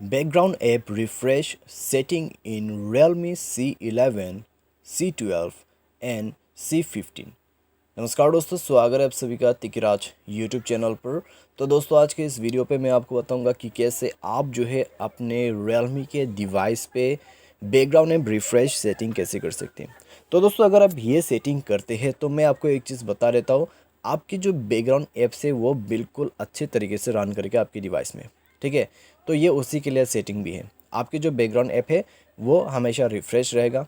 Background app refresh setting in Realme C11, C12 and C15। नमस्कार दोस्तों, स्वागत है आप सभी का तिकराज यूट्यूब चैनल पर। तो दोस्तों, आज के इस वीडियो पे मैं आपको बताऊंगा कि कैसे आप जो है अपने Realme के डिवाइस पे बैकग्राउंड एंड रिफ्रेश सेटिंग कैसे कर सकते हैं। तो दोस्तों, अगर आप ये सेटिंग करते हैं तो मैं आपको एक चीज़ बता देता हूँ, आपकी जो बैकग्राउंड ऐप्स है वो बिल्कुल अच्छे तरीके से रन करेगा आपके डिवाइस में। ठीक है, तो ये उसी के लिए सेटिंग भी है। आपकी जो बैकग्राउंड ऐप है वो हमेशा रिफ़्रेश रहेगा,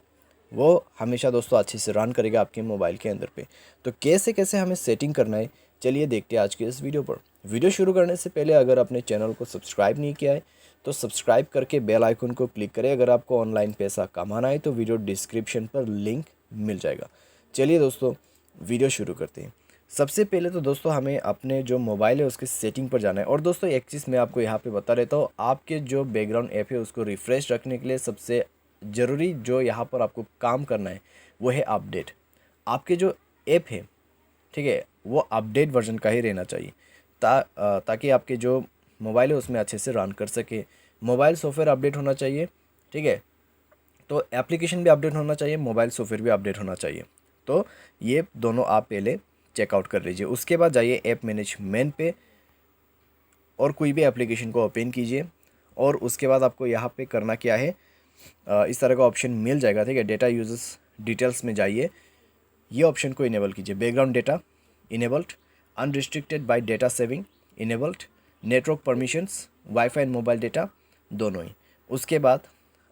वो हमेशा दोस्तों अच्छे से रन करेगा आपके मोबाइल के अंदर पे। तो कैसे कैसे हमें सेटिंग करना है, चलिए देखते हैं आज के इस वीडियो पर। वीडियो शुरू करने से पहले अगर आपने चैनल को सब्सक्राइब नहीं किया है तो सब्सक्राइब करके बेल आइकन को क्लिक करें। अगर आपको ऑनलाइन पैसा कमाना है तो वीडियो डिस्क्रिप्शन पर लिंक मिल जाएगा। चलिए दोस्तों, वीडियो शुरू करते हैं। सबसे पहले तो दोस्तों हमें अपने जो मोबाइल है उसके सेटिंग पर जाना है। और दोस्तों एक चीज़ मैं आपको यहाँ पे बता देता हूँ, आपके जो बैकग्राउंड ऐप है उसको रिफ़्रेश रखने के लिए सबसे ज़रूरी जो यहाँ पर आपको काम करना है वो है अपडेट। आपके जो ऐप है, ठीक है, वो अपडेट वर्जन का ही रहना चाहिए ताकि आपके जो मोबाइल है उसमें अच्छे से रन कर सके। मोबाइल सॉफ्टवेयर अपडेट होना चाहिए, ठीक है, तो एप्लीकेशन भी अपडेट होना चाहिए, मोबाइल सॉफ्टवेयर भी अपडेट होना चाहिए। तो ये दोनों आप पहले चेकआउट कर लीजिए। उसके बाद जाइए ऐप मैनेजमेंट पे और कोई भी एप्लीकेशन को ओपन कीजिए। और उसके बाद आपको यहाँ पे करना क्या है, इस तरह का ऑप्शन मिल जाएगा, ठीक है। डेटा यूजर्स डिटेल्स में जाइए, ये ऑप्शन को इनेबल कीजिए। Background data enabled, unrestricted bye data saving enabled, network permissions, wifi and mobile data दोनों ही। उसके बाद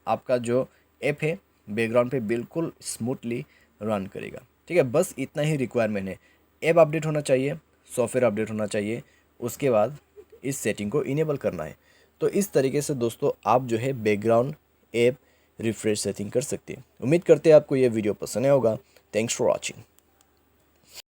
आपका जो ऐप है बैकग्राउंड पे बिल्कुल स्मूथली रन करेगा, ठीक है। बस इतना ही रिक्वायरमेंट है। ऐप अपडेट होना चाहिए, सॉफ्टवेयर अपडेट होना चाहिए, उसके बाद इस सेटिंग को इनेबल करना है। तो इस तरीके से दोस्तों आप जो है बैकग्राउंड ऐप रिफ्रेश सेटिंग कर सकते हैं। उम्मीद करते हैं आपको ये वीडियो पसंद आया होगा। Thanks for watching.